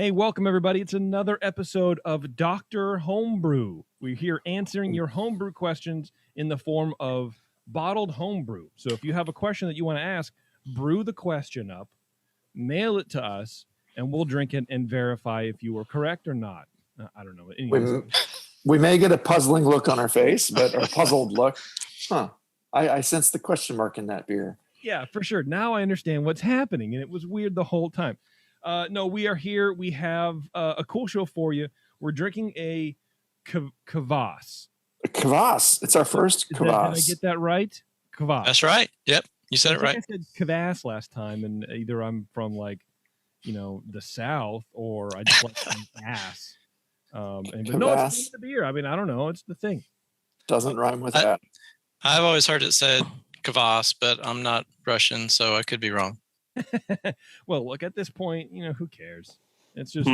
Hey, welcome everybody. It's another episode of Dr. Homebrew. We're here answering your homebrew questions in the form of bottled homebrew. So if you have a question that you want to ask, brew the question up, mail it to us, and we'll drink it and verify if you were correct or not. I don't know. Anyways. We may get a puzzling look on our face, but a puzzled look. I sense the question mark in that beer. Yeah, for sure. Now I understand what's happening, and it was weird the whole time. No, we are here. We have a cool show for you. We're drinking a Kvass. Kvass. It's our first Kvass. Did I get that right? Kvass. That's right. Yep. You said it right. I said Kvass last time, and either I'm from the South or I just like ass. But no, it's the beer. I mean, I don't know. It's the thing. Doesn't rhyme with that. I've always heard it said Kvass, but I'm not Russian, so I could be wrong. Well, look, at this point, who cares? It's just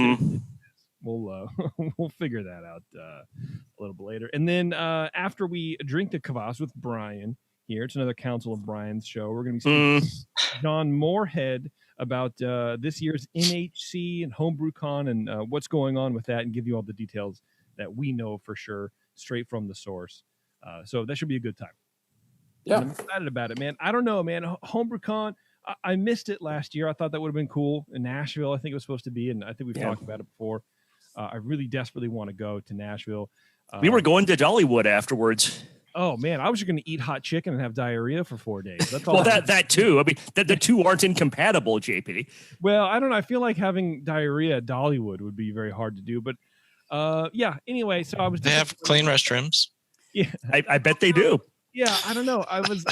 we'll figure that out a little bit later. And then after we drink the Kvass with Brian here, it's another Council of Brian's show. We're going to be speaking to John Moorhead about this year's NHC and HomebrewCon and what's going on with that, and give you all the details that we know for sure, straight from the source. So that should be a good time. Yeah, I'm excited about it, man. I don't know, man. HomebrewCon. I missed it last year. I thought that would have been cool in Nashville. I think it was supposed to be, and I think we've talked about it before. I really desperately want to go to Nashville. We were going to Dollywood afterwards. Oh man, I was just going to eat hot chicken and have diarrhea for 4 days. That's all. Well, that too. I mean, the two aren't incompatible, JP. Well, I don't know. I feel like having diarrhea at Dollywood would be very hard to do. But yeah. Anyway, so I was. They have clean restrooms. Yeah, I bet they do. Yeah, I don't know. I was.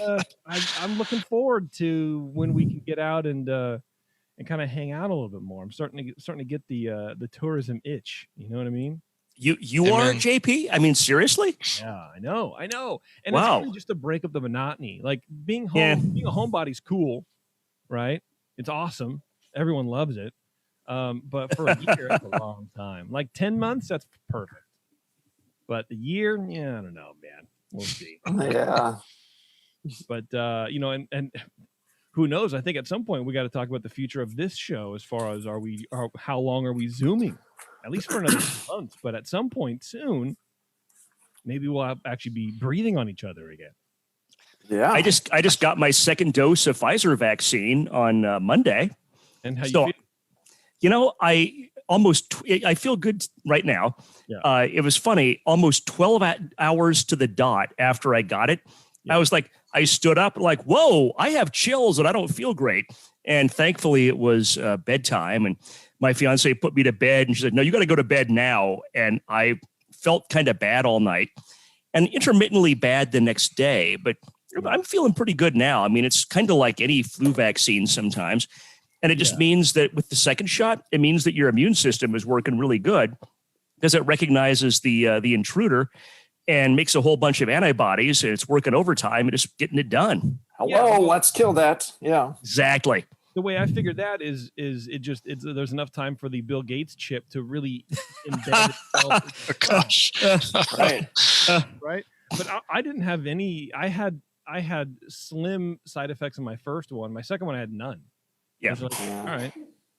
I'm looking forward to when we can get out and kind of hang out a little bit more. I'm starting to get the tourism itch. You know what I mean? You are, JP? I mean, seriously? Yeah, I know. And wow. It's really just to break up the monotony. Like being home, being a homebody's cool, right? It's awesome. Everyone loves it. But for a year, that's a long time. Like 10 months, that's perfect. But a year, yeah, I don't know, man. We'll see. Yeah. But and who knows? I think at some point we got to talk about the future of this show as far as how long are we Zooming? At least for another month. But at some point soon, maybe we'll actually be breathing on each other again. Yeah. I just got my second dose of Pfizer vaccine on Monday. And how you feel? I feel good right now. Yeah. It was funny. Almost 12 hours to the dot after I got it, I was like, I stood up like, whoa, I have chills and I don't feel great. And thankfully it was bedtime, and my fiance put me to bed, and she said, no, you got to go to bed now. And I felt kind of bad all night and intermittently bad the next day, but I'm feeling pretty good now. I mean, it's kind of like any flu vaccine sometimes. And it just means that with the second shot, it means that your immune system is working really good because it recognizes the intruder and makes a whole bunch of antibodies, and it's working overtime and just getting it done. Hello, let's kill that. Yeah, exactly. The way I figured that is there's enough time for the Bill Gates chip to really embed itself. Oh, gosh. Right. Right. But I didn't have any. I had slim side effects in my first one. My second one I had none. Yeah. Like, all right.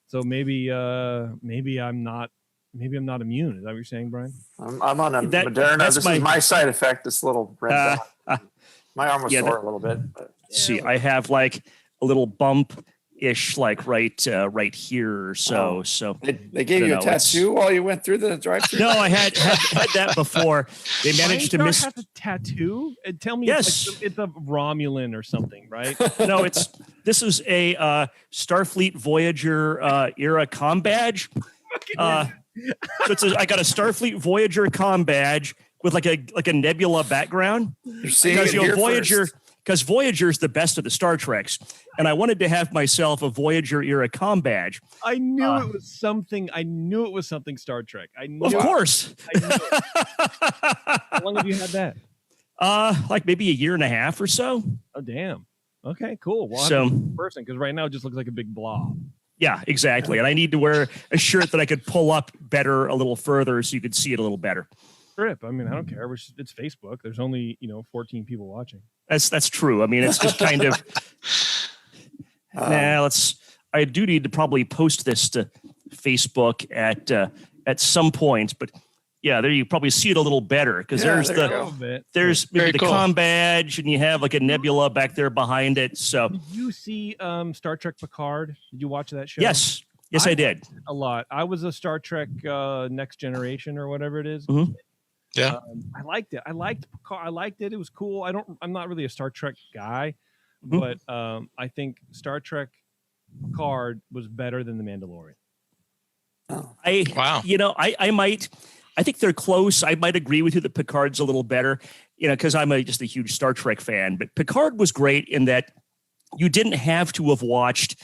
So maybe I'm not immune. Is that what you're saying, Brian? I'm on a Moderna. This is my side effect. This little red dot. My arm was sore a little bit. But. See, I have like a little bump-ish, like right here or so. So they gave you a tattoo while you went through the drive-thru? No, I had that before. They managed to miss. Have a tattoo? Tell me, yes, it's a Romulan or something, right? No, this is a Starfleet Voyager era comm badge. So I got a Starfleet Voyager comm badge with like a nebula background. You're seeing it here Voyager. First. Because Voyager is the best of the Star Treks, and I wanted to have myself a Voyager era comm badge. I knew it was something. I knew it was something Star Trek. I knew. Of course. I knew it. How long have you had that? Like maybe a year and a half or so. Oh, damn. Okay, cool. Well, so, person, because right now it just looks like a big blob. Yeah, exactly. And I need to wear a shirt that I could pull up better a little further so you could see it a little better. Strip. I mean, I don't care. It's Facebook. There's only 14 people watching. That's true. I mean, it's just kind of. I do need to probably post this to Facebook at some point, but yeah, there you probably see it a little better because there's maybe the comm badge, and you have like a nebula back there behind it. So did you see Star Trek Picard? Did you watch that show? Yes, I did a lot. I was a Star Trek Next Generation or whatever it is. Mm-hmm. Yeah, I liked it. I liked Picard. I liked it. It was cool. I'm not really a Star Trek guy, Mm-hmm. but I think Star Trek Picard was better than The Mandalorian. I think they're close. I might agree with you that Picard's a little better, because I'm just a huge Star Trek fan. But Picard was great in that you didn't have to have watched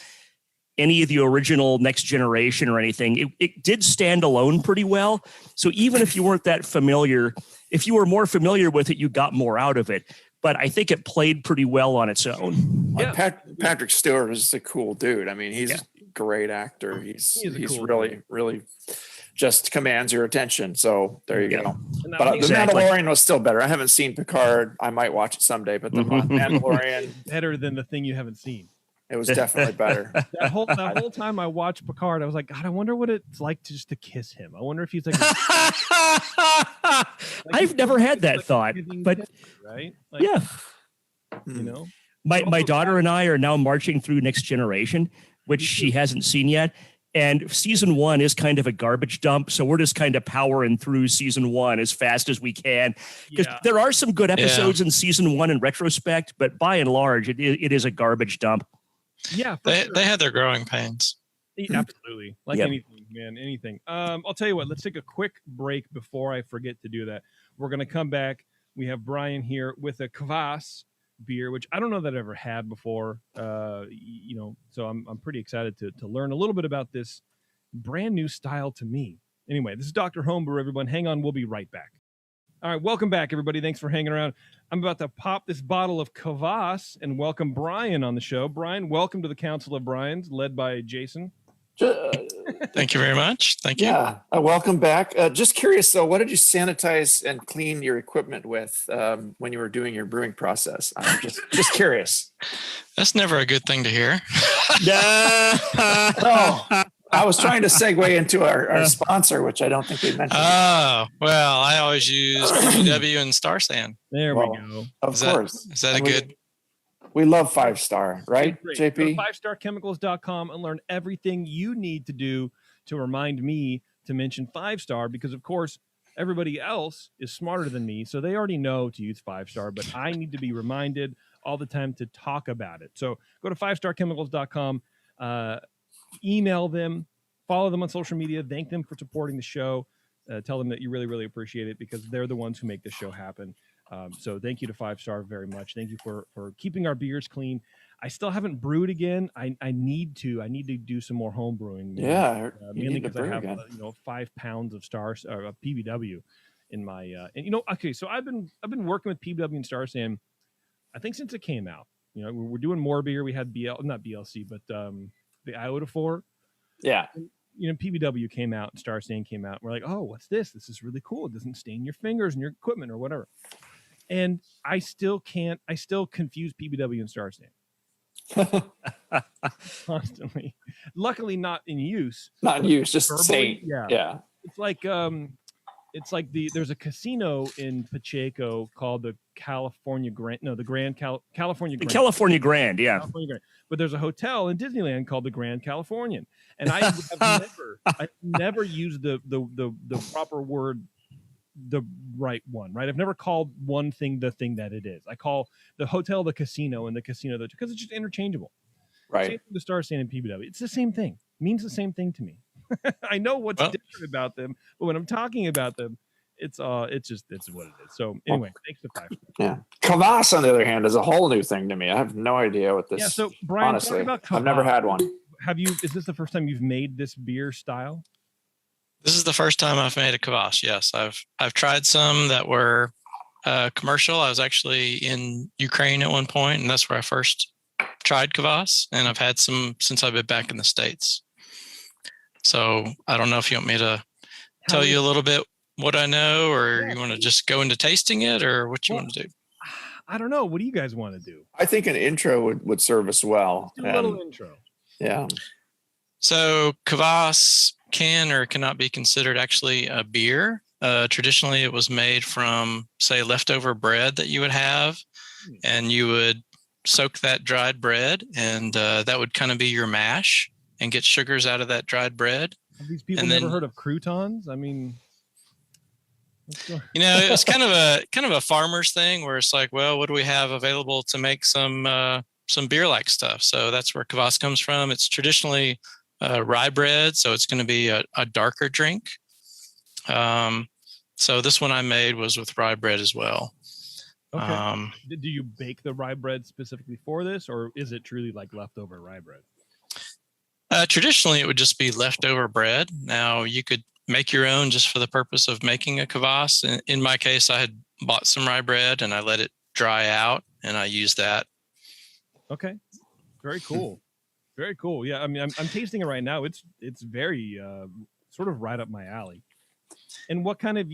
any of the original Next Generation or anything. It did stand alone pretty well. So even if you weren't that familiar, if you were more familiar with it, you got more out of it. But I think it played pretty well on its own. Yeah. Patrick Stewart is a cool dude. I mean, he's a great actor. He's cool really just commands your attention. So there you go. But Exactly. The Mandalorian was still better. I haven't seen Picard. I might watch it someday, but the Mandalorian, Better than the thing you haven't seen. it was definitely better. That whole time I watched Picard, I was like, God, I wonder what it's like to kiss him. I wonder if he's like. I've never had that thought, but right? yeah. You know, My daughter and I are now marching through Next Generation, which she hasn't seen yet. And season 1 is kind of a garbage dump. So we're just kind of powering through season 1 as fast as we can. Because there are some good episodes in season 1 in retrospect, but by and large, it is a garbage dump. Yeah. they had their growing pains. Absolutely. Like anything, man, anything. I'll tell you what, let's take a quick break before I forget to do that. We're going to come back. We have Brian here with a Kvass beer, which I don't know that I've ever had before. So I'm pretty excited to learn a little bit about this brand new style to me. Anyway, this is Dr. Homebrew, everyone. Hang on, we'll be right back. All right, welcome back, everybody. Thanks for hanging around. I'm about to pop this bottle of Kvass and welcome Brian on the show. Brian, welcome to the Council of Brians, led by Jason. Thank you very much. Thank you. Yeah, welcome back. Just curious, though, what did you sanitize and clean your equipment with when you were doing your brewing process? I'm just curious. That's never a good thing to hear. Oh, I was trying to segue into our sponsor, which I don't think we mentioned. Oh, well, I always use PBW and Star Sand. There we go. Of course. Is that a good? We love 5-star, right, Great. JP? Go to 5starchemicals.com and learn everything you need to do to remind me to mention 5-star, because, of course, everybody else is smarter than me, so they already know to use 5-star, but I need to be reminded all the time to talk about it. So go to 5starchemicals.com, email them, follow them on social media, thank them for supporting the show, tell them that you really, really appreciate it, because they're the ones who make the show happen. So thank you to 5-star very much. Thank you for keeping our beers clean. I still haven't brewed again. I need to do some more home brewing. Yeah, mainly because I have 5 pounds of PBW in my okay. So I've been working with PBW and Star Sand, I think, since it came out. We're doing more beer. We had not BLC, but the iota 4. Yeah. PBW came out and Star Sand came out. We're like, oh, what's this? This is really cool. It doesn't stain your fingers and your equipment or whatever. And I still confuse PBW and Star Sand constantly. Luckily, not in use. Not in use, just verbally, saying. Yeah. It's like there's a casino in Pacheco called the California Grand. No, the Grand California Grand. The California Grand, yeah. California Grand. But there's a hotel in Disneyland called the Grand Californian, and I've never used the proper word, the right one, right? I've never called one thing the thing that it is. I call the hotel the casino and the casino because it's just interchangeable. Right. Same thing, the Star Sand and PBW. It's the same thing. It means the same thing to me. I know what's different about them, but when I'm talking about them, it's what it is. So anyway, thanks to 5. Yeah. Kvass, on the other hand, is a whole new thing to me. I have no idea what this. Yeah. So Brian, honestly, talk about I've never had one. Is this the first time you've made this beer style? This is the first time I've made a Kvass. Yes, I've tried some that were commercial. I was actually in Ukraine at one point, and that's where I first tried Kvass, and I've had some since I've been back in the States. So I don't know if you want me to tell you a little bit what I know, or you want to just go into tasting it, or what you want to do. I don't know. What do you guys want to do? I think an intro would serve us well. Do a little intro. Yeah. So Kvass can or cannot be considered actually a beer. Traditionally, it was made from, say, leftover bread that you would have, and you would soak that dried bread, and that would kind of be your mash and get sugars out of that dried bread. Have these people never heard of croutons? I mean, it was kind of a farmer's thing where it's like, well, what do we have available to make some beer-like stuff? So that's where kvass comes from. It's traditionally rye bread, so it's going to be a darker drink. So this one I made was with rye bread as well. Okay. Do you bake the rye bread specifically for this, or is it truly like leftover rye bread? Traditionally, it would just be leftover bread. Now, you could make your own just for the purpose of making a kvass. In my case, I had bought some rye bread and I let it dry out, and I used that. Okay, very cool, very cool. Yeah, I mean, I'm tasting it right now. It's very sort of right up my alley. And what kind of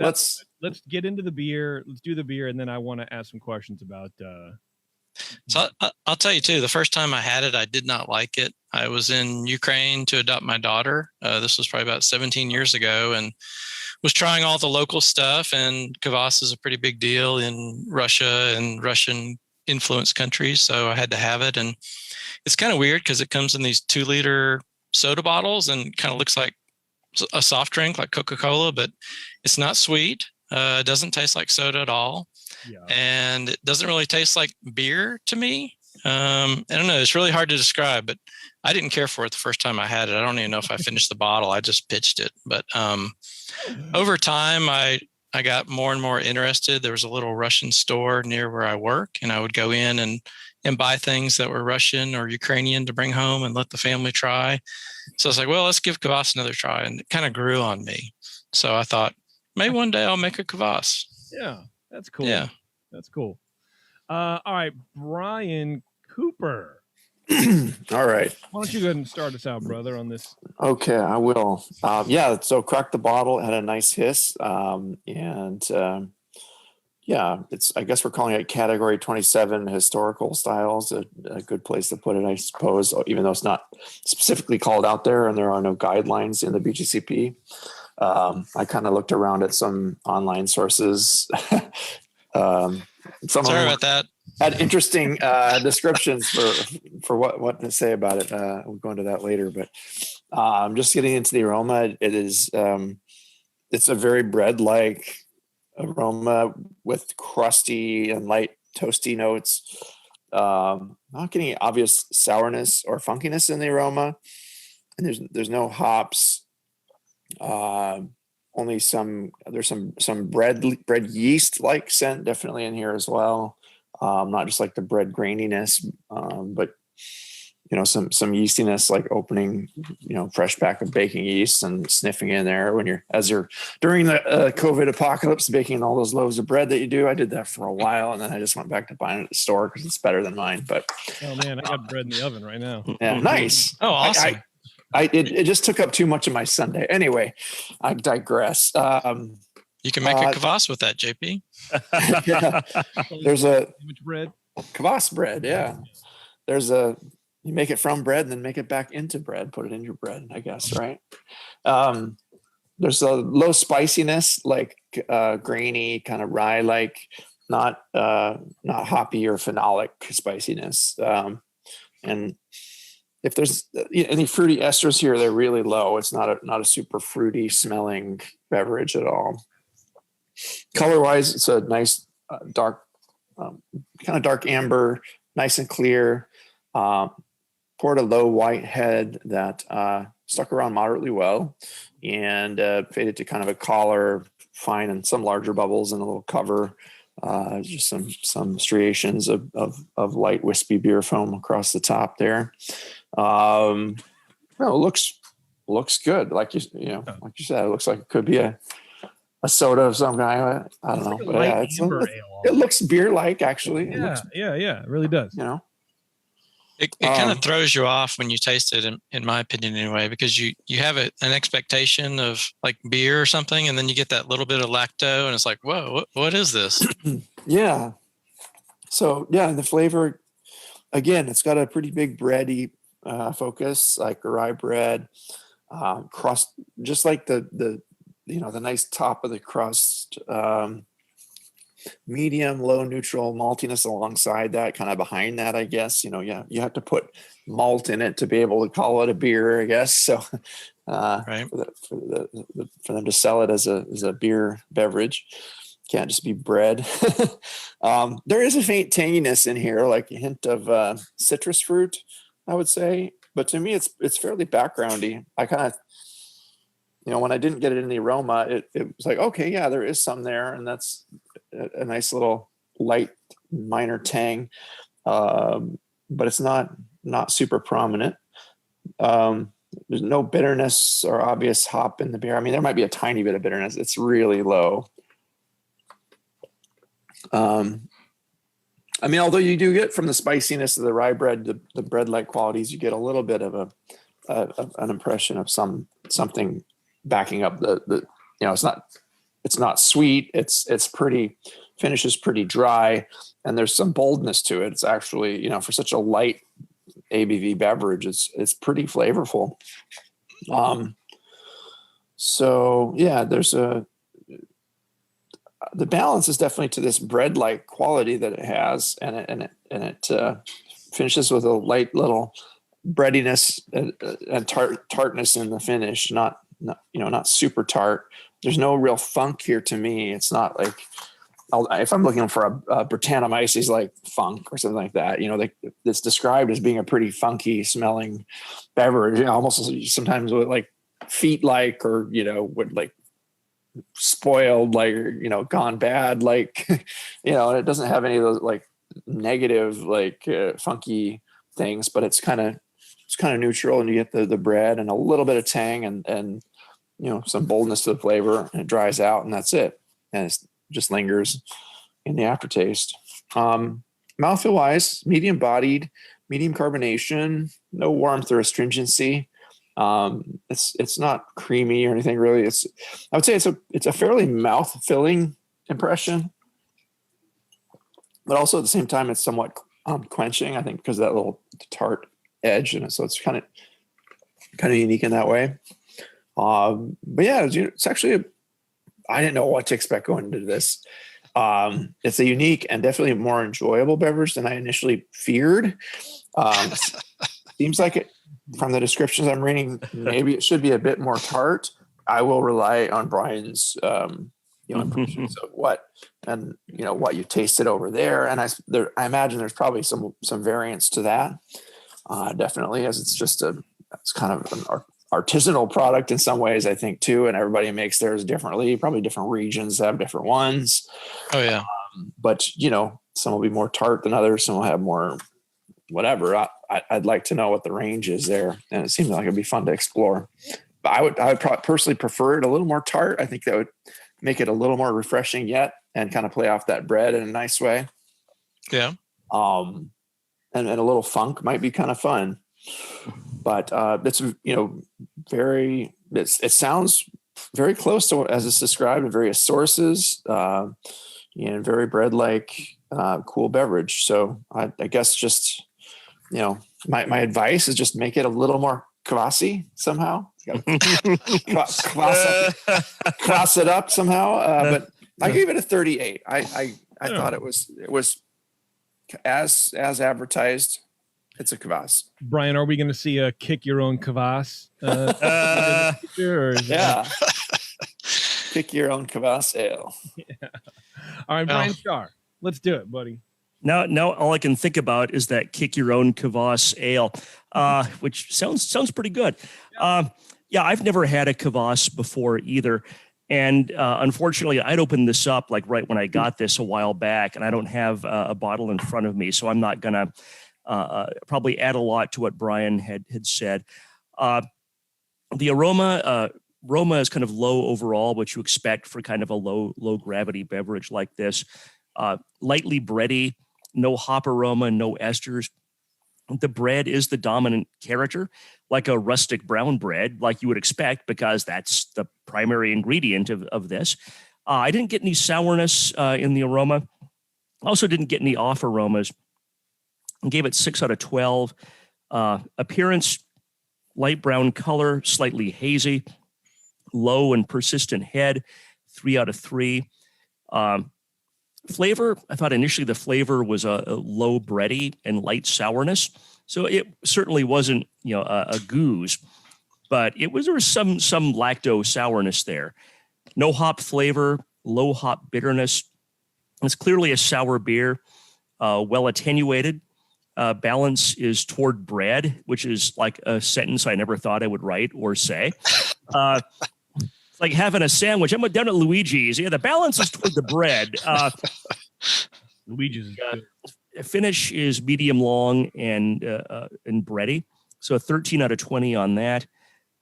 let's get into the beer. Let's do the beer, and then I want to ask some questions about. So I'll tell you too, the first time I had it, I did not like it. I was in Ukraine to adopt my daughter. This was probably about 17 years ago, and was trying all the local stuff. And kvass is a pretty big deal in Russia and Russian influenced countries. So I had to have it. And it's kind of weird because it comes in these 2-liter soda bottles and kind of looks like a soft drink like Coca-Cola, but it's not sweet. It doesn't taste like soda at all. Yeah. And it doesn't really taste like beer to me. I don't know. It's really hard to describe, but I didn't care for it the first time I had it. I don't even know if I finished the bottle. I just pitched it. But over time, I got more and more interested. There was a little Russian store near where I work, and I would go in and buy things that were Russian or Ukrainian to bring home and let the family try. So I was like, well, let's give kvass another try. And it kind of grew on me. So I thought, maybe one day I'll make a kvass. Yeah, that's cool. Yeah. That's cool. All right, Brian Cooper. All right. Why don't you go ahead and start us out, brother, on this? Okay, I will. So cracked the bottle, had a nice hiss. It's, I guess we're calling it category 27 historical styles, a good place to put it, I suppose, even though it's not specifically called out there and there are no guidelines in the BGCP. I kind of looked around at some online sources. Sorry about that. Had interesting descriptions for what to say about it. We'll go into that later, but I'm just getting into the aroma. It is it's a very bread-like aroma with crusty and light toasty notes. Not getting obvious sourness or funkiness in the aroma, and there's no hops. Only there's some bread yeast like scent definitely in here as well. Not just like the bread graininess, but some yeastiness, like opening fresh pack of baking yeast and sniffing in there when you're during the COVID apocalypse, baking all those loaves of bread that you do. I did that for a while, and then I just went back to buying it at the store because it's better than mine. But oh man, I got bread in the oven right now. Yeah, nice. Oh, awesome. It just took up too much of my Sunday. Anyway, I digress. You can make a kvass with that, JP. Yeah. There's a bread. Kvass bread. Yeah. You make it from bread and then make it back into bread, put it in your bread, I guess. Right. There's a low spiciness, like grainy kind of rye, like not hoppy or phenolic spiciness. And if there's any fruity esters here, they're really low. It's not a super fruity smelling beverage at all. Color wise, it's a nice dark, kind of dark amber, nice and clear. Poured a low white head that stuck around moderately well, and faded to kind of a collar, fine, and some larger bubbles and a little cover. Just some striations of light wispy beer foam across the top there. It looks good. Like you said, it looks like it could be a soda of some kind. I don't know, but it looks beer-like actually. Yeah, it really does. It kind of throws you off when you taste it, in my opinion, anyway, because you have an expectation of like beer or something, and then you get that little bit of lacto, and it's like, whoa, what is this? Yeah. So yeah, and the flavor, again, it's got a pretty big bready focus, like rye bread, crust, just like the nice top of the crust, medium, low, neutral maltiness alongside that, kind of behind that, I guess. You have to put malt in it to be able to call it a beer, I guess. So Right. for them to sell it as a beer beverage, can't just be bread. There is a faint tanginess in here, like a hint of citrus fruit, I would say. But to me, it's fairly backgroundy. I kind of, when I didn't get it in the aroma, it was like, okay, yeah, there is some there, and that's a nice little light minor tang, but it's not super prominent. There's no bitterness or obvious hop in the beer. I mean, there might be a tiny bit of bitterness. It's really low. I mean, although you do get from the spiciness of the rye bread, the bread-like qualities, you get a little bit of an impression of something backing up it's not sweet. It's pretty, finishes pretty dry, and there's some boldness to it. It's actually, for such a light ABV beverage, it's pretty flavorful. So yeah, the balance is definitely to this bread-like quality that it has, and it finishes with a light little breadiness and tartness in the finish. Not super tart. There's no real funk here to me. It's not like, if I'm looking for a Britannomyces like funk or something like that, it's described as being a pretty funky smelling beverage, almost sometimes with like feet like, or with like spoiled, like, gone bad, like, and it doesn't have any of those like negative, like funky things, but it's kind of neutral, and you get the bread and a little bit of tang and some boldness to the flavor, and it dries out, and that's it. And it just lingers in the aftertaste. Mouthfeel wise, medium bodied, medium carbonation, no warmth or astringency. It's not creamy or anything really. I would say it's a fairly mouth filling impression, but also at the same time, it's somewhat quenching, I think, because of that little tart edge in it. So it's kind of unique in that way. But yeah, it's actually I didn't know what to expect going into this. It's a unique and definitely a more enjoyable beverage than I initially feared. Seems like it, from the descriptions I'm reading, maybe it should be a bit more tart. I will rely on Brian's, impressions of what you tasted over there, and I imagine there's probably some variance to that. Definitely, as it's kind of an artisanal product in some ways, I think, too, and everybody makes theirs differently. Probably different regions have different ones. Oh yeah. But some will be more tart than others. Some will have more whatever. I'd like to know what the range is there, and it seems like it'd be fun to explore. But I would personally prefer it a little more tart. I think that would make it a little more refreshing yet, and kind of play off that bread in a nice way. Yeah. And a little funk might be kind of fun. But it's it sounds very close to as it's described in various sources, and very bread-like, cool beverage. So I guess just my advice is just make it a little more kvassy somehow. Kvass it up somehow. But I gave it a 38. I thought it was as advertised. It's a kvass. Brian, are we going to see a kick your own kvass? Yeah. Kick your own Kvass Ale. Yeah. All right, Brian Starr, let's do it, buddy. Now all I can think about is that kick your own Kvass Ale, which sounds pretty good. Yeah, I've never had a Kvass before either. And unfortunately, I'd opened this up like right when I got this a while back, and I don't have a bottle in front of me, so I'm not going to probably add a lot to what Brian had said. The aroma is kind of low overall, what you expect for kind of a low gravity beverage like this. Lightly bready, no hop aroma, no esters. The bread is the dominant character, like a rustic brown bread, like you would expect, because that's the primary ingredient of this. I didn't get any sourness in the aroma. Also didn't get any off aromas. I gave it 6 out of 12. Appearance, light brown color, slightly hazy, low and persistent head, 3 out of 3. Flavor, I thought initially the flavor was a low bready and light sourness. So it certainly wasn't, a goose, but there was some lacto sourness there. No hop flavor, low hop bitterness. It's clearly a sour beer, well attenuated. Balance is toward bread, which is like a sentence I never thought I would write or say. It's like having a sandwich. I'm down at Luigi's. Yeah, the balance is toward the bread. Luigi's is good. Finish is medium long and bready. So a 13 out of 20 on that.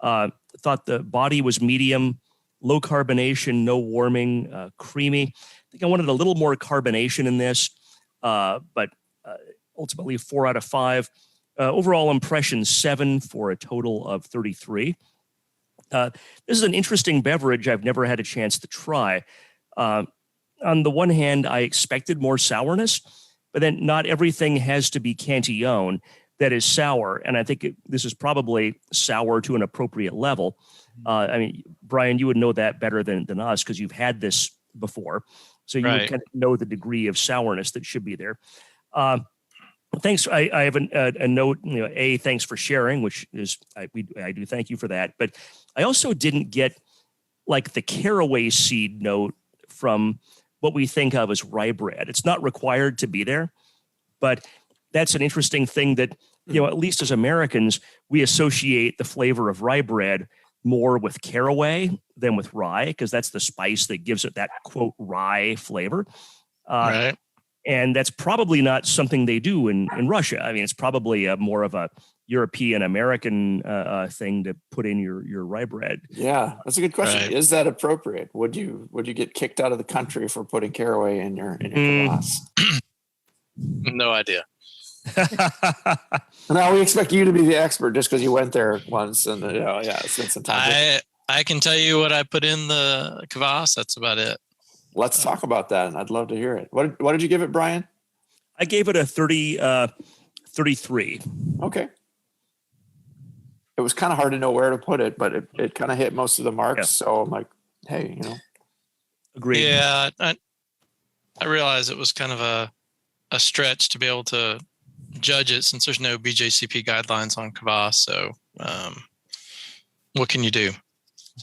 Thought the body was medium, low carbonation, no warming, creamy. I think I wanted a little more carbonation in this, but ultimately 4 out of 5. Overall impression 7 for a total of 33. This is an interesting beverage I've never had a chance to try. On the one hand, I expected more sourness, but then not everything has to be Cantillon that is sour. And I think this is probably sour to an appropriate level. Brian, you would know that better than us because you've had this before. So you would kind of know the degree of sourness that should be there. Thanks. I have a note, thanks for sharing, which is, I do thank you for that. But I also didn't get like the caraway seed note from what we think of as rye bread. It's not required to be there, but that's an interesting thing that, at least as Americans, we associate the flavor of rye bread more with caraway than with rye, because that's the spice that gives it that quote rye flavor. Right. And that's probably not something they do in Russia. I mean, it's probably more of a European American thing to put in your rye bread. Yeah, that's a good question. Right. Is that appropriate? Would you get kicked out of the country for putting caraway in your kvass? No idea. Now we expect you to be the expert just because you went there once and spent some time. I can tell you what I put in the kvass. That's about it. Let's talk about that. I'd love to hear it. What did you give it, Brian? I gave it a 33. Okay. It was kind of hard to know where to put it, but it kind of hit most of the marks. Yeah. So I'm like, hey, Agreed. Yeah, I realized it was kind of a stretch to be able to judge it since there's no BJCP guidelines on kvass. So what can you do?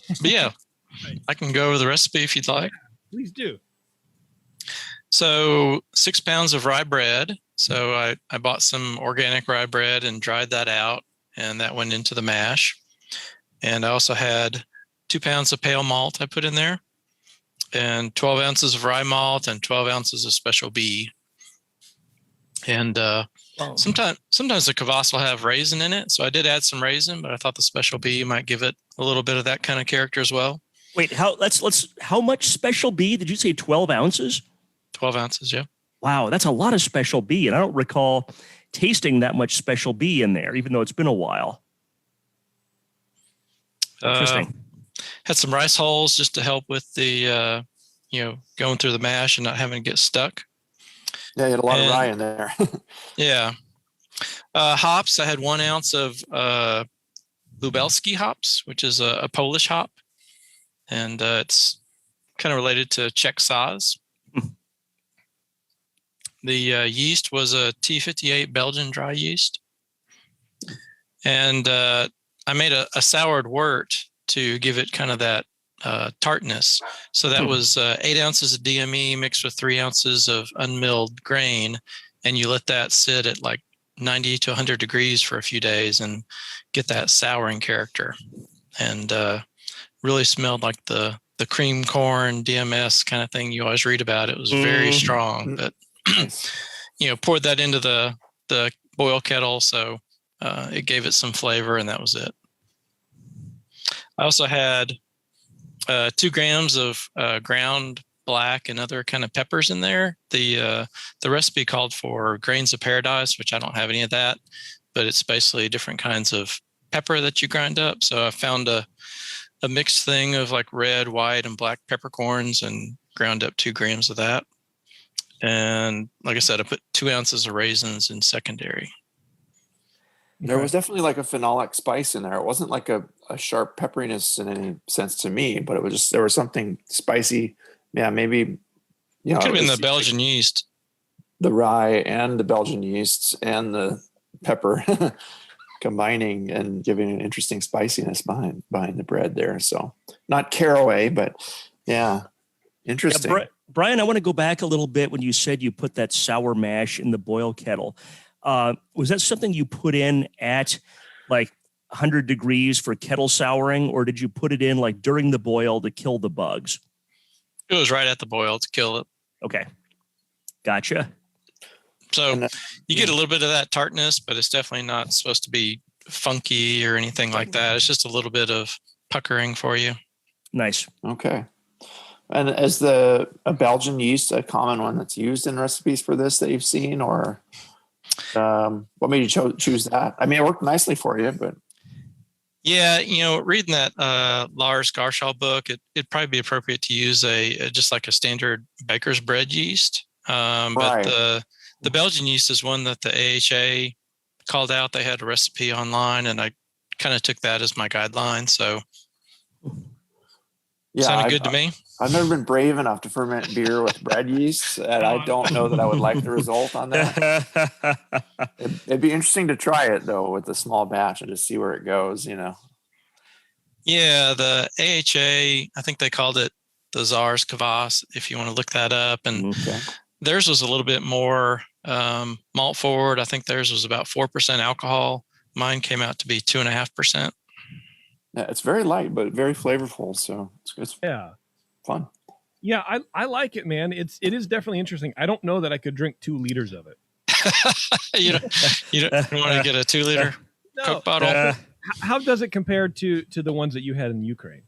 But yeah, I can go over the recipe if you'd like. Please do. So 6 pounds of rye bread. So I bought some organic rye bread and dried that out, and that went into the mash. And I also had 2 pounds of pale malt I put in there, and 12 ounces of rye malt and 12 ounces of special B. And sometimes the kvass will have raisin in it. So I did add some raisin, but I thought the special B might give it a little bit of that kind of character as well. Wait, how much special B? Did you say 12 ounces? 12 ounces, yeah. Wow, that's a lot of special B. And I don't recall tasting that much special B in there, even though it's been a while. Interesting. Had some rice hulls just to help with the, going through the mash and not having to get stuck. Yeah, you had a lot of rye in there. Yeah. Hops, I had 1 ounce of Lubelski hops, which is a Polish hop. And it's kind of related to Czech Saaz. The yeast was a T58 Belgian dry yeast. And I made a soured wort to give it kind of that tartness. So that was 8 ounces of DME mixed with 3 ounces of unmilled grain. And you let that sit at like 90 to 100 degrees for a few days and get that souring character. And really smelled like the cream corn DMS kind of thing you always read about. It was very strong, but poured that into the boil kettle. So it gave it some flavor, and that was it. I also had 2 grams of ground black and other kind of peppers in there. The recipe called for grains of paradise, which I don't have any of that, but it's basically different kinds of pepper that you grind up. So I found a mixed thing of like red, white, and black peppercorns and ground up 2 grams of that. And like I said, I put 2 ounces of raisins in secondary. There was definitely like a phenolic spice in there. It wasn't like a sharp pepperiness in any sense to me, but it was just, there was something spicy. Yeah, maybe, It could have been the Belgian yeast. The rye and the Belgian yeasts and the pepper combining and giving an interesting spiciness behind the bread there. So not caraway, but yeah, interesting. Yeah, Brian, I want to go back a little bit when you said you put that sour mash in the boil kettle. Was that something you put in at like 100 degrees for kettle souring, or did you put it in like during the boil to kill the bugs? It was right at the boil to kill it. Okay. Gotcha. So you get a little bit of that tartness, but it's definitely not supposed to be funky or anything like that. It's just a little bit of puckering for you. Nice. Okay. And is a Belgian yeast a common one that's used in recipes for this that you've seen, or what made you choose that? I mean, it worked nicely for you, but. Yeah, reading that Lars Garshall book, it'd probably be appropriate to use just like a standard baker's bread yeast. But the Belgian yeast is one that the AHA called out. They had a recipe online, and I kind of took that as my guideline. So yeah, sounded good to me. I've never been brave enough to ferment beer with bread yeast, and I don't know that I would like the result on that. It'd be interesting to try it though with a small batch and just see where it goes. Yeah, the AHA, I think they called it the Czar's Kvass, if you want to look that up, and theirs was a little bit more malt forward. I think theirs was about 4% alcohol. Mine came out to be 2.5%. Yeah, it's very light but very flavorful. So it's fun. Yeah, I like it, man. It is definitely interesting. I don't know that I could drink 2 liters of it. you don't want to get a 2-liter Coke bottle. How does it compare to the ones that you had in Ukraine?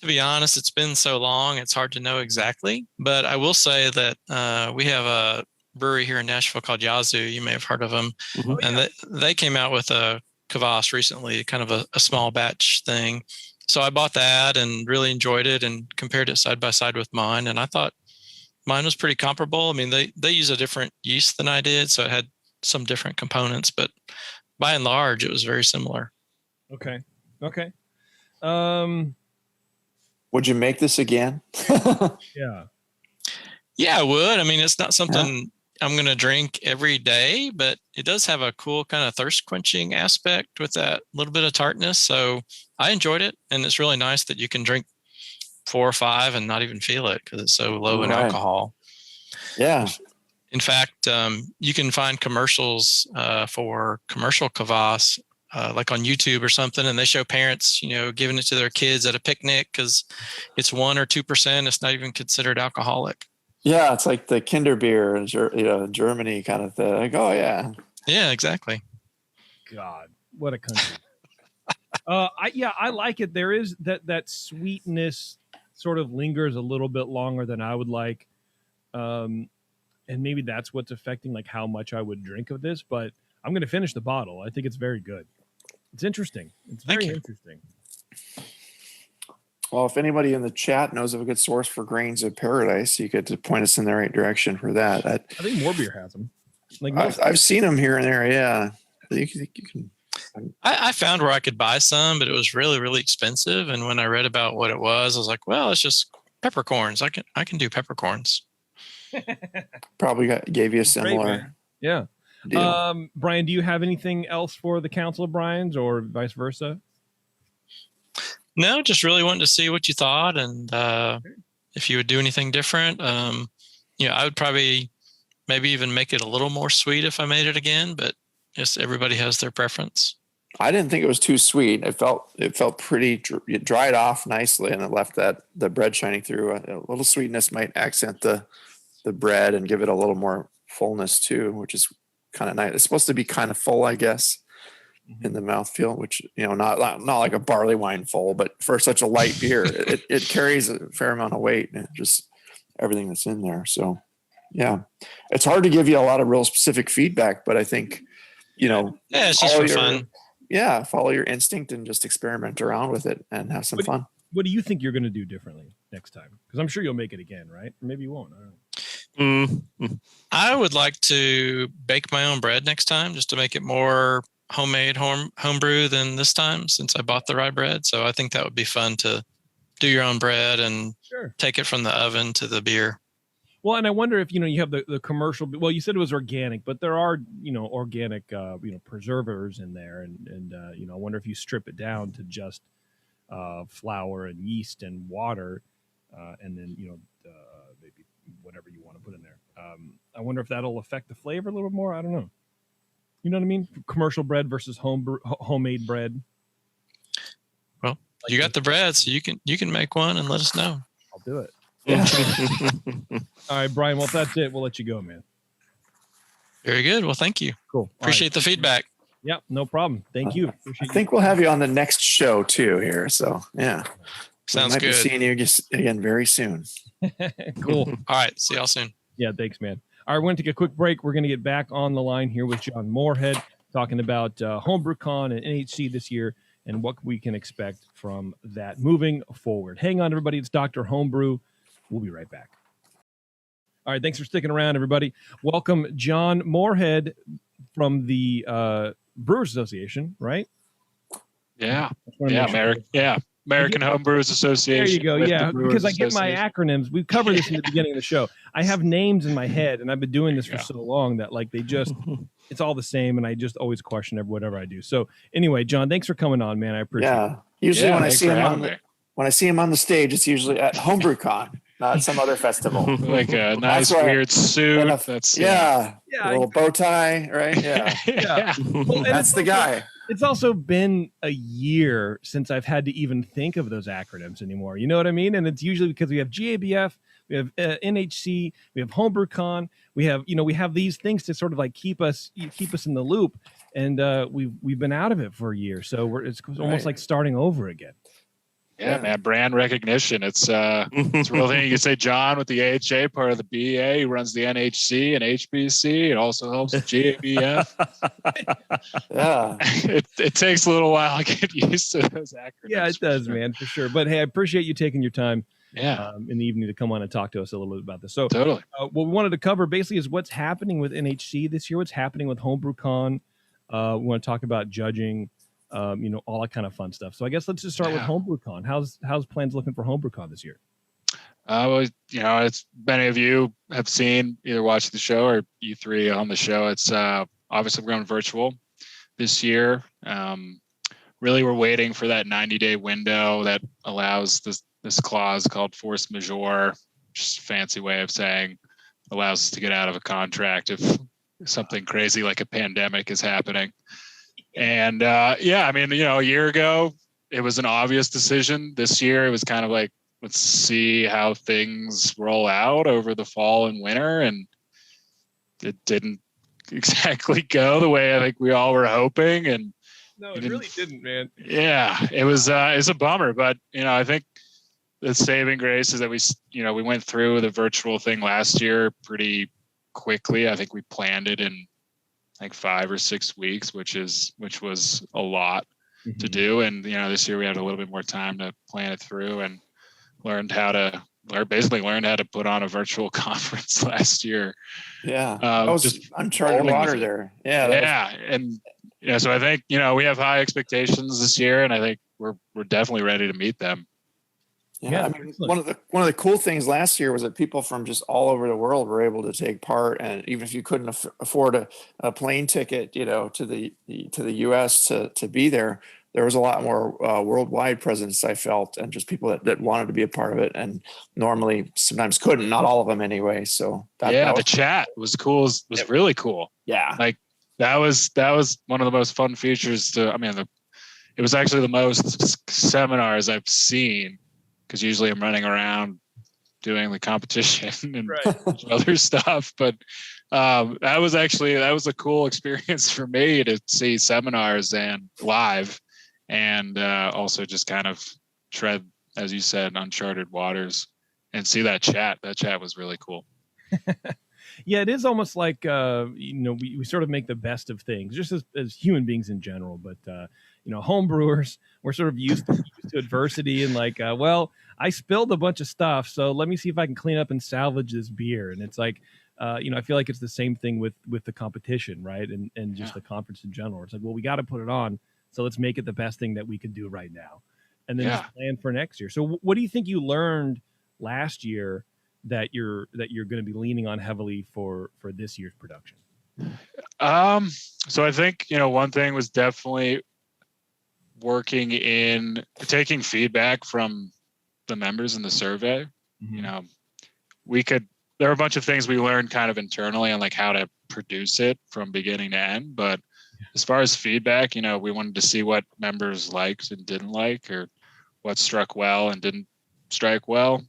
To be honest, it's been so long, it's hard to know exactly. But I will say that we have a brewery here in Nashville called Yazoo. You may have heard of them. Mm-hmm. And they came out with a Kvass recently, kind of a small batch thing. So I bought that and really enjoyed it and compared it side by side with mine. And I thought mine was pretty comparable. I mean, they use a different yeast than I did, so it had some different components, but by and large, it was very similar. Okay. Would you make this again? Yeah, I would. I mean, it's not something I'm going to drink every day, but it does have a cool kind of thirst quenching aspect with that little bit of tartness. So I enjoyed it. And it's really nice that you can drink 4 or 5 and not even feel it because it's so low in alcohol. Yeah. In fact, you can find commercials for commercial Kvass like on YouTube or something, and they show parents, giving it to their kids at a picnic because it's 1 or 2%. It's not even considered alcoholic. Yeah, it's like the Kinder beer in Germany kind of thing. Like, oh yeah. Yeah, exactly. God, what a country. I like it. There is that sweetness sort of lingers a little bit longer than I would like. And maybe that's what's affecting like how much I would drink of this, but I'm going to finish the bottle. I think it's very good. It's interesting. It's very interesting. Well, if anybody in the chat knows of a good source for grains of paradise, you could point us in the right direction for that. I think More Beer has them. Like I've seen them here and there. Yeah. You can. I found where I could buy some, but it was really, really expensive. And when I read about what it was, I was like, well, it's just peppercorns. I can do peppercorns. Probably gave you a similar. Yeah. Deal. Brian, do you have anything else for the Council of Brians or vice versa? No, just really wanting to see what you thought and if you would do anything different. I would probably maybe even make it a little more sweet if I made it again, but just everybody has their preference. I didn't think it was too sweet. It felt pretty it dried off nicely and it left the bread shining through. A little sweetness might accent the bread and give it a little more fullness too, which is kind of nice. It's supposed to be kind of full, I guess, in the mouthfeel, which, not like a barley wine full, but for such a light beer, it carries a fair amount of weight and just everything that's in there. So yeah, it's hard to give you a lot of real specific feedback, but I think, it's just for fun. Yeah. Follow your instinct and just experiment around with it and have some fun. What do you think you're going to do differently next time? Because I'm sure you'll make it again, right? Or maybe you won't. I don't know. I would like to bake my own bread next time, just to make it more homemade homebrew than this time, since I bought the rye bread. So I think that would be fun to do your own bread and take it from the oven to the beer. Well, and I wonder if, you have the commercial, well, you said it was organic, but there are, organic, preservatives in there. And I wonder if you strip it down to just flour and yeast and water, and then, maybe whatever you want to put in there. I wonder if that'll affect the flavor a little more. I don't know. You know what I mean? Commercial bread versus homemade bread. Well, you got the bread, so you can make one and let us know. I'll do it. Yeah. All right, Brian. Well, if that's it, we'll let you go, man. Very good. Well, thank you. Cool. Appreciate the feedback. Yeah, no problem. Thank you. I think we'll have you on the next show too here. So yeah. Sounds good. Be seeing you again very soon. Cool. All right. See y'all soon. Yeah, thanks, man. All right, we're going to take a quick break. We're going to get back on the line here with John Moorhead, talking about HomebrewCon and NHC this year and what we can expect from that moving forward. Hang on, everybody. It's Dr. Homebrew. We'll be right back. All right, thanks for sticking around, everybody. Welcome, John Moorhead from the Brewers Association, right? Yeah. American Homebrewers Association. There you go. Yeah, because I get my acronyms. We covered this in the beginning of the show. I have names in my head, and I've been doing this for so long that it's all the same, and I just always question whatever I do. So anyway, John, thanks for coming on, man. I appreciate it. Usually when I see him on the stage, it's usually at HomebrewCon, not some other festival. Like a nice weird suit. A little bow tie, right? Yeah. Well, that's the guy. It's also been a year since I've had to even think of those acronyms anymore. You know what I mean? And it's usually because we have GABF, we have NHC, we have HomebrewCon, we have these things to sort of like keep us in the loop. And we've been out of it for a year, so it's almost like starting over again. Yeah, man, brand recognition. It's a real thing. You can say John with the AHA, part of the BA, he runs the NHC and HBC. It also helps with GABF. Yeah. It takes a little while to get used to those acronyms. Yeah, it does, man, for sure. But hey, I appreciate you taking your time in the evening to come on and talk to us a little bit about this. So totally. What we wanted to cover basically is what's happening with NHC this year, what's happening with HomebrewCon. We want to talk about judging, all that kind of fun stuff. So I guess let's just start with HomebrewCon. How's plans looking for HomebrewCon this year? It's many of you have seen, either watching the show or E3 on the show. It's obviously we're going virtual this year. Really, we're waiting for that 90-day window that allows this clause called force majeure, just a fancy way of saying allows us to get out of a contract if something crazy like a pandemic is happening. And a year ago, it was an obvious decision. This year, it was kind of like, let's see how things roll out over the fall and winter. And it didn't exactly go the way I think we all were hoping. And no, it really didn't, man. Yeah, it's a bummer. But, I think the saving grace is that we went through the virtual thing last year pretty quickly. I think we planned it in like 5 or 6 weeks, which was a lot to do. And, this year we had a little bit more time to plan it through and learned how to put on a virtual conference last year. Yeah. Just uncharted water there. Yeah. And, so I think, we have high expectations this year, and I think we're definitely ready to meet them. Yeah, I mean, one of the cool things last year was that people from just all over the world were able to take part, and even if you couldn't afford a plane ticket, to the U.S. to be there, there was a lot more worldwide presence, I felt, and just people that wanted to be a part of it, and normally sometimes couldn't, not all of them anyway. So the chat was cool. Was really cool. Yeah, like that was one of the most fun features. It was actually the most seminars I've seen. Because usually I'm running around doing the competition and other stuff. But that was a cool experience for me to see seminars and live, and also just kind of tread, as you said, uncharted waters and see that chat. That chat was really cool. Yeah, it is almost like we sort of make the best of things, just as human beings in general. But homebrewers, we're sort of used to adversity and like, well, I spilled a bunch of stuff, so let me see if I can clean up and salvage this beer. And it's like, I feel like it's the same thing with the competition, right? And just the conference in general. It's like, well, we got to put it on, so let's make it the best thing that we could do right now, and then just plan for next year. So, what do you think you learned last year that you're going to be leaning on heavily for this year's production? So I think, one thing was definitely working in taking feedback from the members in the survey. Mm-hmm. There are a bunch of things we learned kind of internally on like how to produce it from beginning to end. But as far as feedback, we wanted to see what members liked and didn't like, or what struck well and didn't strike well.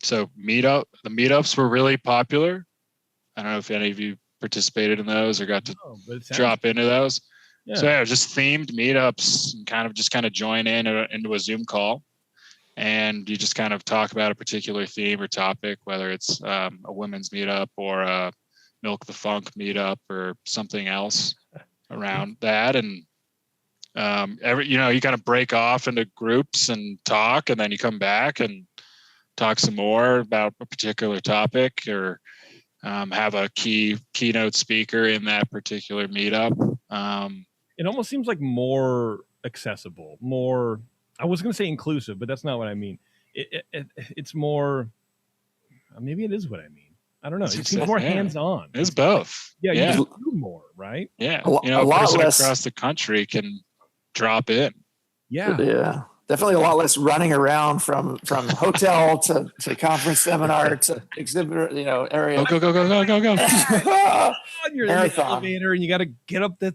So the meetups were really popular. I don't know if any of you participated in those or got to drop into those. Yeah. So just themed meetups and kind of join into a Zoom call. And you just kind of talk about a particular theme or topic, whether it's a women's meetup or a Milk the Funk meetup or something else around that. And you kind of break off into groups and talk, and then you come back and talk some more about a particular topic, or have a keynote speaker in that particular meetup. It almost seems like more accessible, more, I was going to say inclusive, but that's not what I mean. It's more, maybe it is what I mean. I don't know. It seems more hands-on. It's both. Yeah. You just do more, right? Yeah. A lot person less across the country can drop in. Yeah. Yeah. Definitely a lot less running around from hotel to conference seminar to exhibitor, area. Go. You're in the elevator and you got to get up the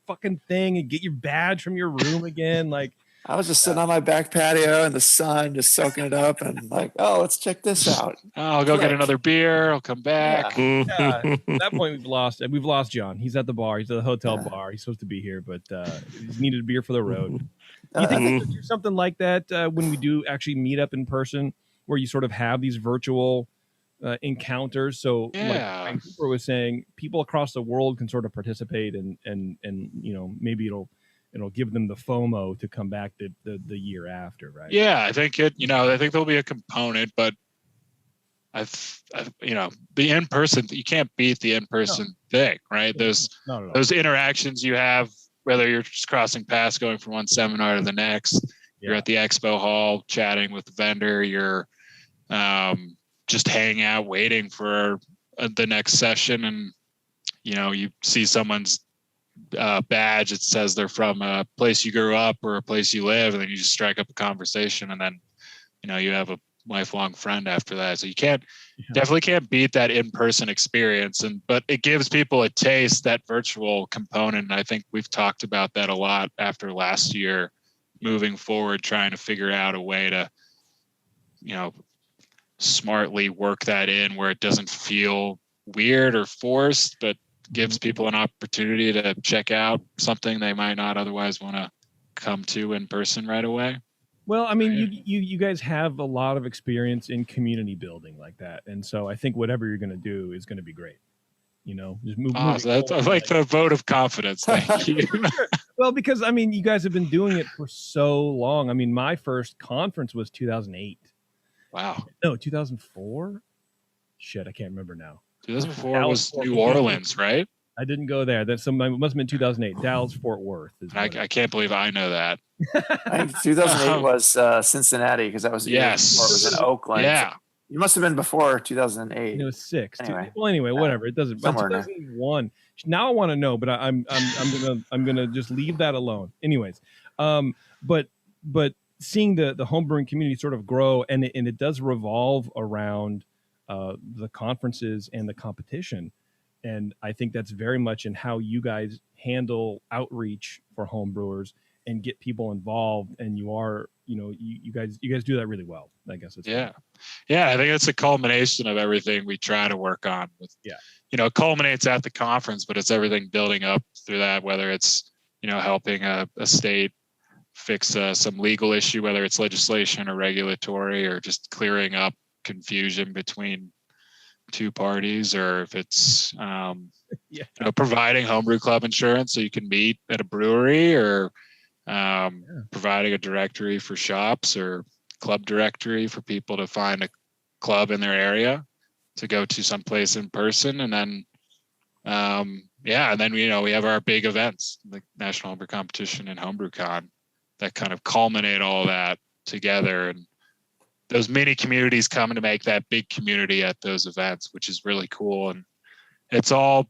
fucking thing and get your badge from your room again. Like, I was just sitting on my back patio in the sun, just soaking it up, and like, oh, let's check this out. I'll go get another beer. I'll come back. Yeah. At that point, we've lost John. He's at the bar. He's at the hotel bar. He's supposed to be here, but he's needed a beer for the road. Do you think we could do something like that when we do actually meet up in person, where you sort of have these virtual encounters? So, like Cooper was saying, people across the world can sort of participate, and maybe it'll give them the FOMO to come back the year after, right? Yeah, I think I think there'll be a component, but the in-person, you can't beat the in-person thing, right? Those interactions you have, whether you're just crossing paths, going from one seminar to the next, you're at the expo hall chatting with the vendor, you're just hanging out, waiting for the next session, and you see someone's badge, it says they're from a place you grew up or a place you live, and then you just strike up a conversation, and then you have a lifelong friend after that. So you definitely can't beat that in-person experience, but it gives people a taste, that virtual component. And I think we've talked about that a lot after last year, moving forward, trying to figure out a way to smartly work that in where it doesn't feel weird or forced, but gives people an opportunity to check out something they might not otherwise want to come to in person right away. Well, I mean, you guys have a lot of experience in community building like that, and so I think whatever you're going to do is going to be great. Just move. So I like the vote of confidence. Thank you. Well, because I mean, you guys have been doing it for so long. I mean, my first conference was 2008. Wow. No, 2004. Shit, I can't remember now. 2004 was New Orleans, right? I didn't go there. It must have been 2008. Dallas Fort Worth. I can't believe I know that. I think 2008 was Cincinnati, because that was the year before it was in Oakland. Yeah. So you must have been before 2008. It was 6. Anyway, Whatever. It doesn't. 2001. Now I want to know, but I'm gonna just leave that alone. Anyways, but seeing the homebrewing community sort of grow, and it does revolve around the conferences and the competition. And I think that's very much in how you guys handle outreach for homebrewers and get people involved. And you guys do that really well. I guess it's I think it's a culmination of everything we try to work on. It culminates at the conference, but it's everything building up through that. Whether it's helping a state fix some legal issue, whether it's legislation or regulatory, or just clearing up confusion between two parties, or if it's providing homebrew club insurance so you can meet at a brewery, or providing a directory for shops or club directory for people to find a club in their area to go to someplace in person. And then and then we have our big events, like National Homebrew Competition and HomebrewCon, that kind of culminate all that together. And those mini communities come to make that big community at those events, which is really cool. And it's all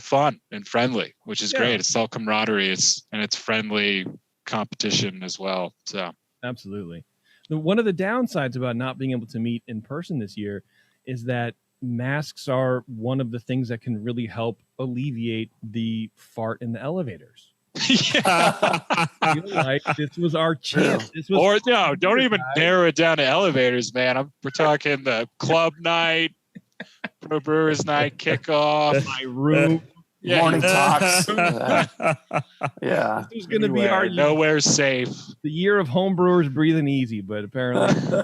fun and friendly, which is great. It's all camaraderie. It's friendly competition as well. So absolutely. One of the downsides about not being able to meet in person this year is that masks are one of the things that can really help alleviate the fart in the elevators. Like this was our chance. Don't even narrow it down to elevators, man. We're talking the club night, pro brewers night, kickoff, my room, morning talks. This was going to be our nowhere safe. The year of homebrewers breathing easy, but apparently,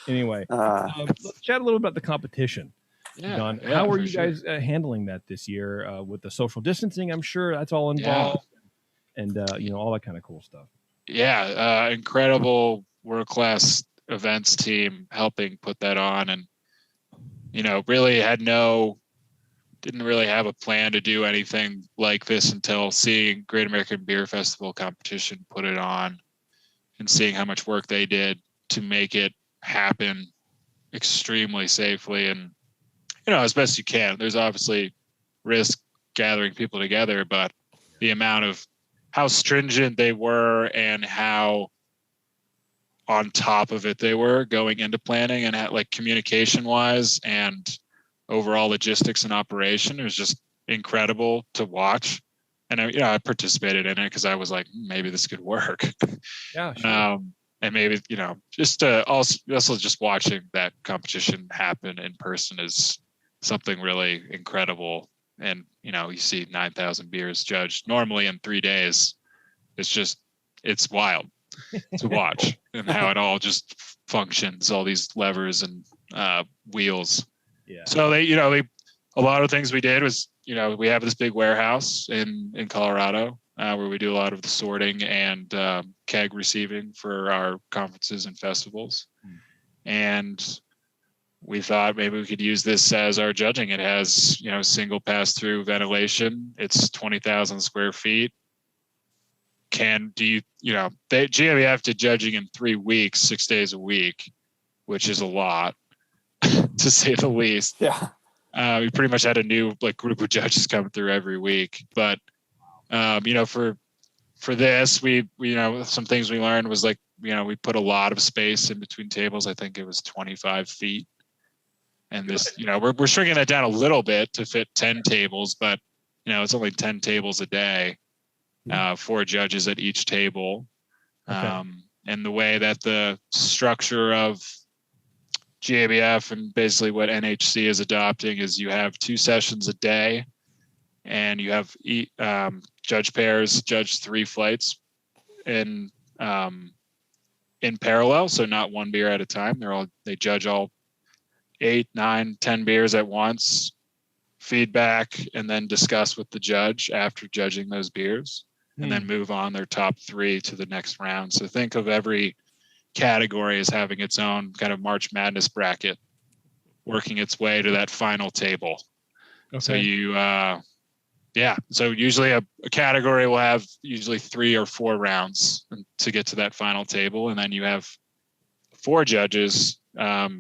anyway, let's chat a little about the competition. John, how were you guys handling that this year with the social distancing? I'm sure that's all involved, and all that kind of cool stuff. Incredible world-class events team helping put that on, and really didn't really have a plan to do anything like this until seeing Great American Beer Festival competition put it on and seeing how much work they did to make it happen extremely safely and as best you can. There's obviously risk gathering people together, but the amount of how stringent they were and how on top of it they were going into planning and at communication wise and overall logistics and operation, it was just incredible to watch. And I participated in it because I was like, maybe this could work. Yeah, sure. And maybe just to also just watching that competition happen in person is something really incredible. And you see 9,000 beers judged normally in 3 days. It's wild to watch and how it all just functions, all these levers and wheels. Yeah. So a lot of things we did was, we have this big warehouse in Colorado where we do a lot of the sorting and keg receiving for our conferences and festivals. And we thought maybe we could use this as our judging. It has, single pass-through ventilation. It's 20,000 square feet. GMBF did judging in 3 weeks, 6 days a week, which is a lot to say the least. Yeah. We pretty much had a new group of judges coming through every week. But, for this, we some things we learned was we put a lot of space in between tables. I think it was 25 feet. And this, we're shrinking that down a little bit to fit 10 tables, but, it's only 10 tables a day, 4 judges at each table. Okay. And the way that the structure of GABF and basically what NHC is adopting is you have 2 sessions a day and you have judge pairs judge 3 flights in parallel. So not one beer at a time. They judge all 8, 9, 10 beers at once, feedback, and then discuss with the judge after judging those beers, and then move on their top 3 to the next round. So think of every category as having its own kind of March Madness bracket working its way to that final table. Okay. So so usually a category will have usually 3 or 4 rounds to get to that final table, and then you have 4 judges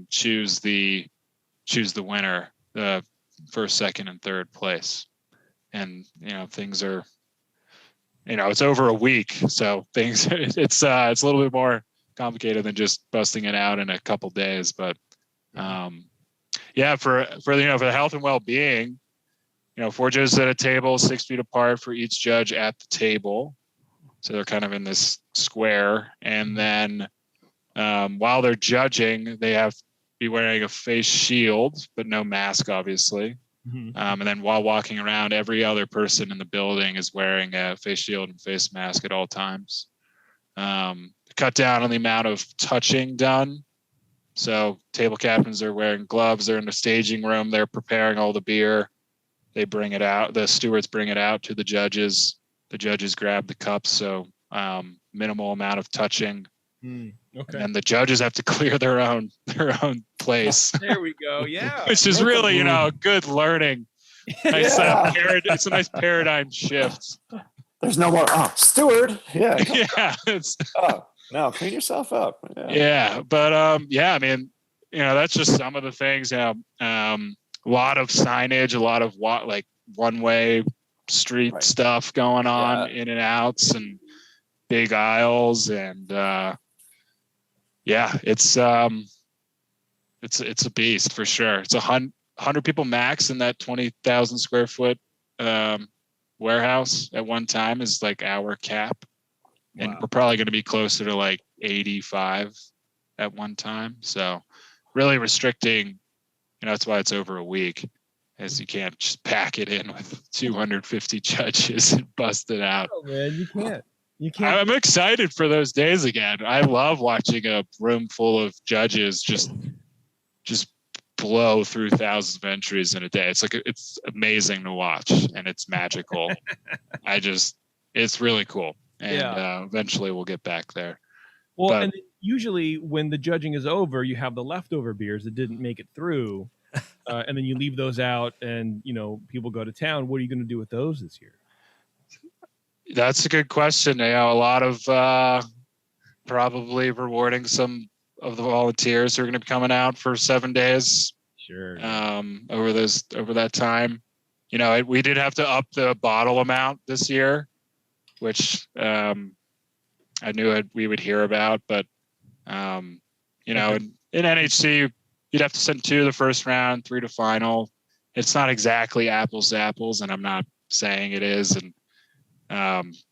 choose the winner, the first, second, and third place. And things are, it's over a week, so things it's a little bit more complicated than just busting it out in a couple days. But for the health and well-being, 4 judges at a table, 6 feet apart for each judge at the table, so they're kind of in this square. And then while they're judging, they have to be wearing a face shield, but no mask, obviously. And then while walking around, every other person in the building is wearing a face shield and face mask at all times. Cut down on the amount of touching done So table captains are wearing gloves. They're in the staging room. They're preparing all the beer. They bring it out. The stewards bring it out to the judges. The judges grab the cups. So minimal amount of touching. Okay. And the judges have to clear their own place. There we go. Yeah. Which is really, good learning. Nice, it's a nice paradigm shift. There's no more steward. Yeah. Yeah. No, clean yourself up. Yeah. But I mean, that's just some of the things. A lot of signage, a lot of like one-way street stuff going on, in and outs, and big aisles, and it's a beast for sure. It's 100 people max in that 20,000 square foot warehouse at one time is like our cap. And we're probably going to be closer to like 85 at one time. So really restricting, that's why it's over a week, as you can't just pack it in with 250 judges and bust it out. Oh, man, you can't. I'm excited for those days again. I love watching a room full of judges just blow through thousands of entries in a day. It's amazing to watch, and it's magical. It's really cool. And eventually we'll get back there. Well, and usually when the judging is over, you have the leftover beers that didn't make it through, and then you leave those out, and people go to town. What are you going to do with those this year? That's a good question. A lot of probably rewarding some of the volunteers who are going to be coming out for 7 days. Sure. Over that time, we did have to up the bottle amount this year, which I knew we would hear about, but in NHC, you'd have to send 2 to the first round, 3 to final. It's not exactly apples to apples, and I'm not saying it is. And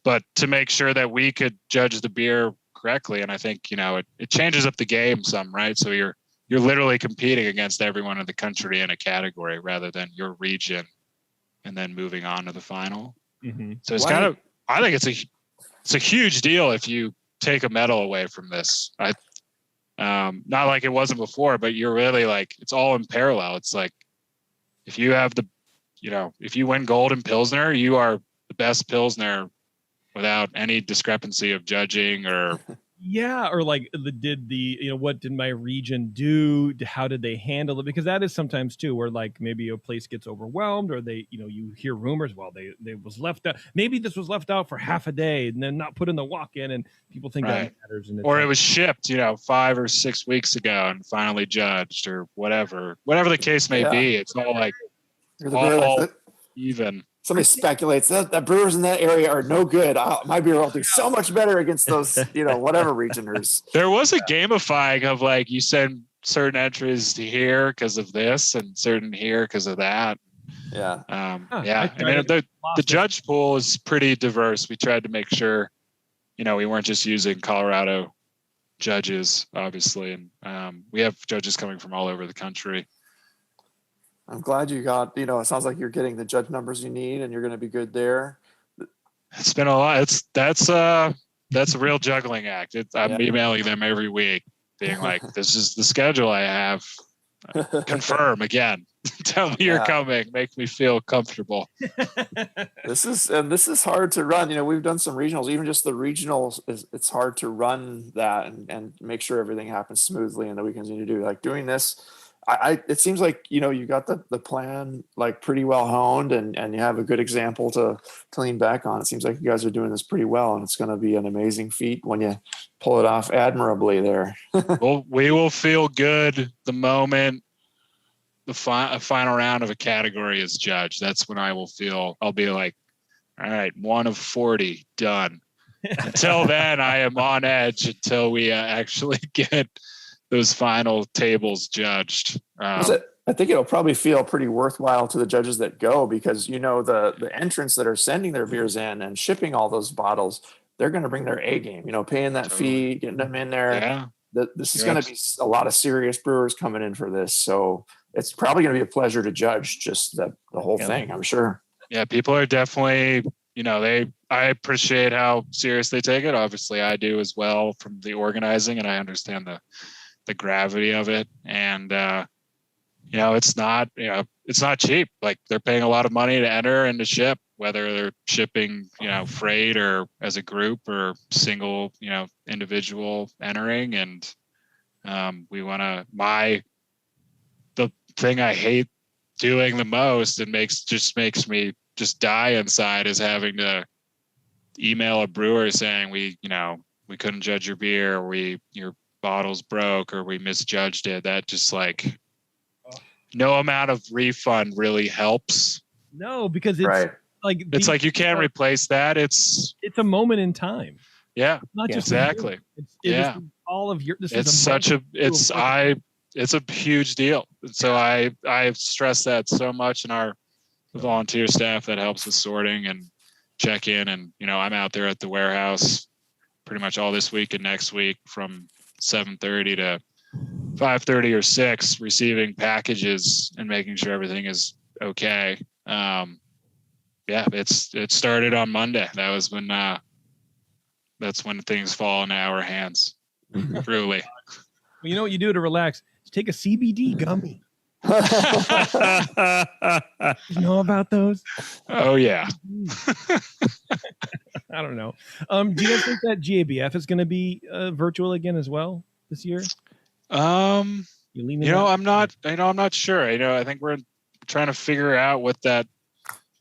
but to make sure that we could judge the beer correctly, and I think it changes up the game some, right? So you're literally competing against everyone in the country in a category rather than your region, and then moving on to the final. Mm-hmm. So it's I think it's a huge deal if you take a medal away from this. Not like it wasn't before, but you're really like, it's all in parallel. It's like, if you have if you win gold in Pilsner, you are the best Pilsner without any discrepancy of judging or. Yeah, or like what did my region do? How did they handle it? Because that is sometimes too, where like maybe a place gets overwhelmed, or they, you hear rumors. Well, they was left out. Maybe this was left out for half a day and then not put in the walk-in, and people think that matters. And or it was shipped, 5 or 6 weeks ago and finally judged, or whatever the case may be. It's all like all even. Somebody speculates that brewers in that area are no good. My beer will do so much better against those, whatever regioners. There was a gamifying of like, you send certain entries to here because of this and certain here because of that. Yeah. I mean, the judge pool is pretty diverse. We tried to make sure, we weren't just using Colorado judges, obviously. And we have judges coming from all over the country. I'm glad you got, it sounds like you're getting the judge numbers you need and you're going to be good there. It's been a lot. That's a real juggling act. I'm emailing them every week being like, this is the schedule I have. Confirm again. Tell me you're coming. Make me feel comfortable. This is hard to run. We've done some regionals, even just the regionals it's hard to run that and make sure everything happens smoothly and that we continue to do like doing this. It seems like, you got the plan like pretty well honed and you have a good example to lean back on. It seems like you guys are doing this pretty well, and it's going to be an amazing feat when you pull it off admirably there. Well, we will feel good the moment the final round of a category is judged. That's when I'll be like, all right, 1 of 40 done. Until then, I am on edge until we actually get those final tables judged. I think it'll probably feel pretty worthwhile to the judges that go, because the entrants that are sending their beers in and shipping all those bottles, they're going to bring their A game. Paying that fee, getting them in there. Yeah. This is going to be a lot of serious brewers coming in for this, so it's probably going to be a pleasure to judge just the whole thing, I'm sure. Yeah, people are definitely. I appreciate how serious they take it. Obviously, I do as well from the organizing, and I understand the the gravity of it. And, it's not cheap. Like they're paying a lot of money to enter and to ship, whether they're shipping, freight or as a group or single, individual entering. And the thing I hate doing the most and makes me just die inside is having to email a brewer saying we couldn't judge your beer, or your bottle's broke, or we misjudged it. That just like no amount of refund really helps. No, because it's it's like you can't replace that. It's a moment in time. Yeah, it's not just exactly. It's all of your. It's a huge deal. So I stress that so much in our volunteer staff that helps with sorting and check in. And I'm out there at the warehouse pretty much all this week and next week from 7:30 to 5:30 or 6, receiving packages and making sure everything is okay. It started on Monday. That was when that's when things fall into our hands. Truly. Well, you know what you do to relax? Is take a CBD gummy. You know about those? Oh yeah. I don't know. Do you guys think that GABF is going to be virtual again as well this year? I'm not sure. I think we're trying to figure out what that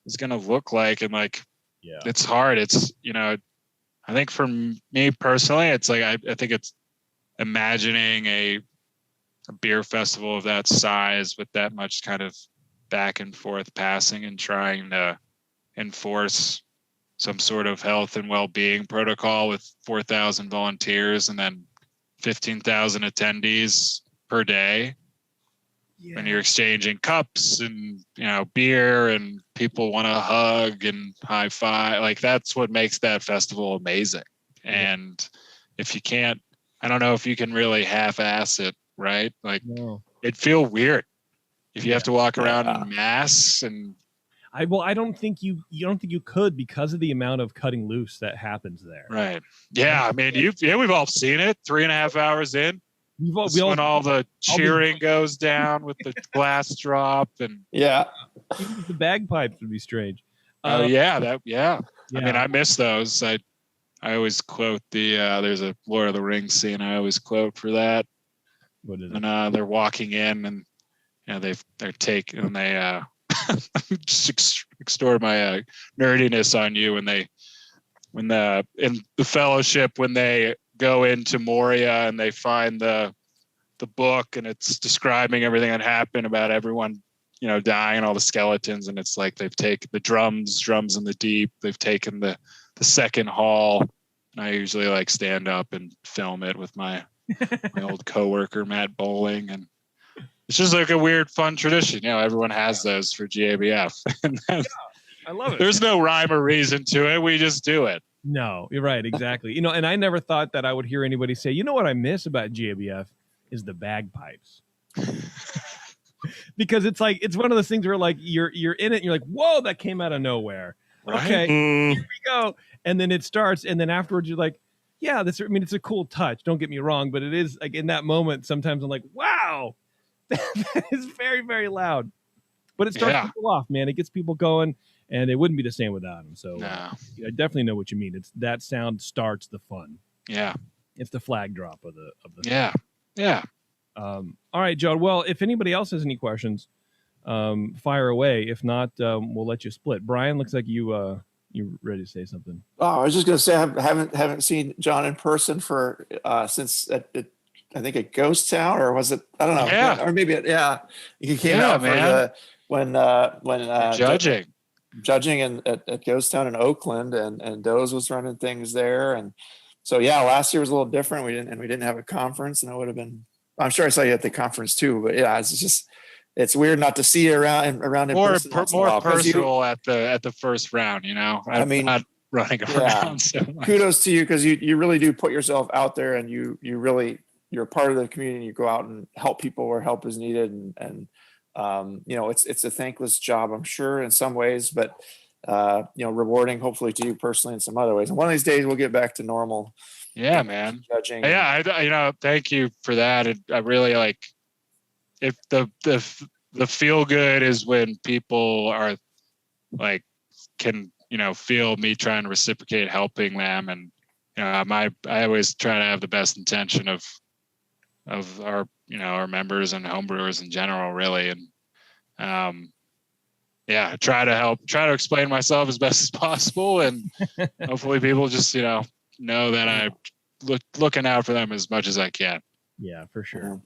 is going to look like, and it's hard. It's I think for me personally, it's like I think it's imagining a beer festival of that size with that much kind of back and forth passing and trying to enforce some sort of health and well-being protocol with 4,000 volunteers and then 15,000 attendees per day. When you're exchanging cups and beer and people want to hug and high five, like that's what makes that festival amazing. And if you can't, I don't know if you can really half-ass it, right? Like it'd feel weird if you have to walk around in masks. And I don't think you could, because of the amount of cutting loose that happens there. Right. Yeah. I mean, we've all seen it 3.5 hours in. When all the cheering goes down with the glass drop and even the bagpipes would be strange. I mean, I miss those. I always quote there's a Lord of the Rings scene I always quote for that. What is it? And they're walking in and they're taking and they just extort my nerdiness on you when in the Fellowship, when they go into Moria and they find the book and it's describing everything that happened about everyone dying and all the skeletons, and it's like they've taken the drums in the deep, they've taken the second hall, and I usually stand up and film it with my old coworker Matt Bowling, and it's just like a weird fun tradition. Everyone has those for GABF. And I love it. There's no rhyme or reason to it, we just do it. No, you're right. Exactly. And I never thought that I would hear anybody say, what I miss about GABF is the bagpipes. Because it's one of those things where you're in it and you're like, whoa, that came out of nowhere. Right? Okay, here we go. And then it starts. And then afterwards you're like, yeah, it's a cool touch. Don't get me wrong. But it is like in that moment, sometimes I'm like, wow, that is very, very loud. But it starts people off, man. It gets people going. And it wouldn't be the same without him. So I definitely know what you mean. It's that sound starts the fun. Yeah. It's the flag drop of the Yeah. Yeah. All right, John. Well, if anybody else has any questions, fire away. If not, we'll let you split. Brian, looks like you ready to say something. Oh, I was just going to say I haven't seen John in person for since I think at Ghost Town, or was it? I don't know. Yeah. Or maybe he came out for when judging at Ghost Town in Oakland, and Doze was running things there, and so last year was a little different. We didn't have a conference, and it would have been. I'm sure I saw you at the conference too, but it's weird not to see you around in person. More personal at the first round, I'm not running around so much. Kudos to you, because you really do put yourself out there, and you're a part of the community. You go out and help people where help is needed, and it's a thankless job, I'm sure, in some ways, but rewarding hopefully to you personally in some other ways. And one of these days we'll get back to normal Yeah, man. Judging. Yeah, thank you for that. And I really like if the feel good is when people are like can feel me trying to reciprocate helping them, and I always try to have the best intention of our our members and homebrewers in general, really, and try to explain myself as best as possible, and hopefully people just know that I'm looking out for them as much as I can. Yeah, for sure.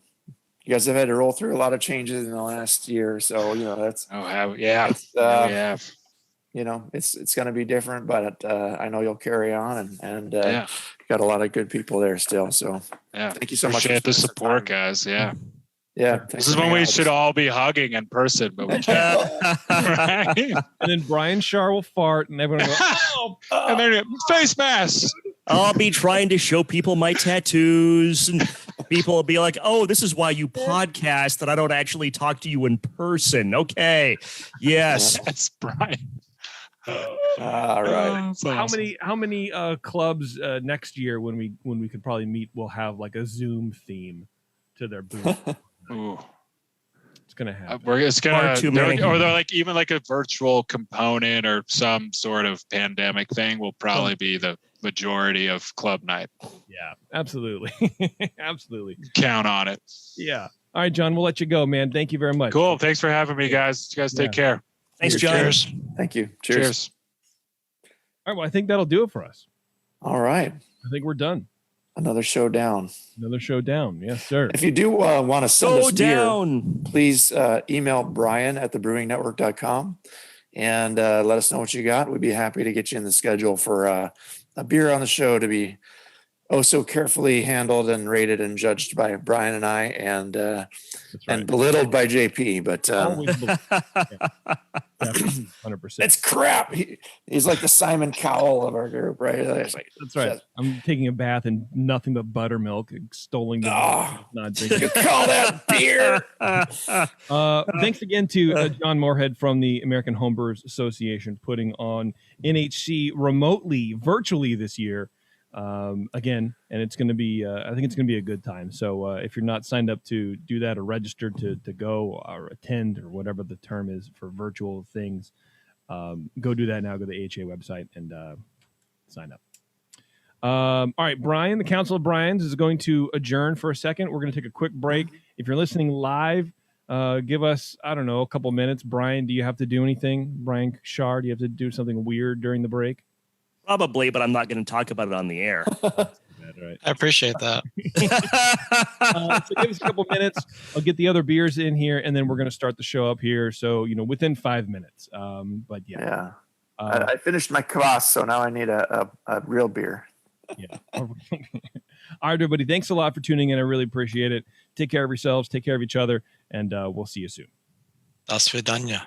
You guys have had to roll through a lot of changes in the last year, so that's it's going to be different, but I know you'll carry on, and got a lot of good people there still. So thank you so much. Appreciate the support, guys. Yeah. This is when we should all be hugging in person, but we can't. Right? And then Brian Shar will fart, and everyone will go, and then face masks. I'll be trying to show people my tattoos, and people will be like, "Oh, this is why you podcast, that I don't actually talk to you in person." Okay, yes, that's Brian. All right. How many clubs next year when we could probably meet will have like a Zoom theme to their booth? Ooh. It's gonna happen. It's gonna, or they're like even like a virtual component or some sort of pandemic thing will probably be the majority of club night. Yeah, absolutely. Absolutely. Count on it. Yeah. All right, John, we'll let you go, man. Thank you very much. Cool. Thanks for having me, guys. You guys take care. Thanks, John. Cheers. Thank you. Cheers. All right. Well, I think that'll do it for us. All right. I think we're done. Another show down. Another show down. Yes, sir. If you do want to send us down, beer, please email brian@thebrewingnetwork.com and let us know what you got. We'd be happy to get you in the schedule for a beer on the show to be so carefully handled and rated and judged by Brian and I, and and belittled by JP. But 100%. It's crap. He's like the Simon Cowell of our group, right? That's right. I'm taking a bath in nothing but buttermilk, extolling the not drinking. You call that beer? Thanks again to John Moorhead from the American Homebrewers Association putting on NHC remotely, virtually this year. Again, and it's going to be, I think it's going to be a good time. So if you're not signed up to do that or registered to go or attend or whatever the term is for virtual things, go do that now. Go to the AHA website and sign up. All right, Brian, the Council of Brians is going to adjourn for a second. We're going to take a quick break. If you're listening live, give us, I don't know, a couple minutes. Brian, do you have to do anything? Brian Shar, do you have to do something weird during the break? Probably, but I'm not going to talk about it on the air. Right. I appreciate that. So give us a couple minutes. I'll get the other beers in here, and then we're going to start the show up here. So, within 5 minutes. But yeah. I finished my kvass, so now I need a real beer. Yeah. All right, everybody. Thanks a lot for tuning in. I really appreciate it. Take care of yourselves. Take care of each other, and we'll see you soon. Das vidanya.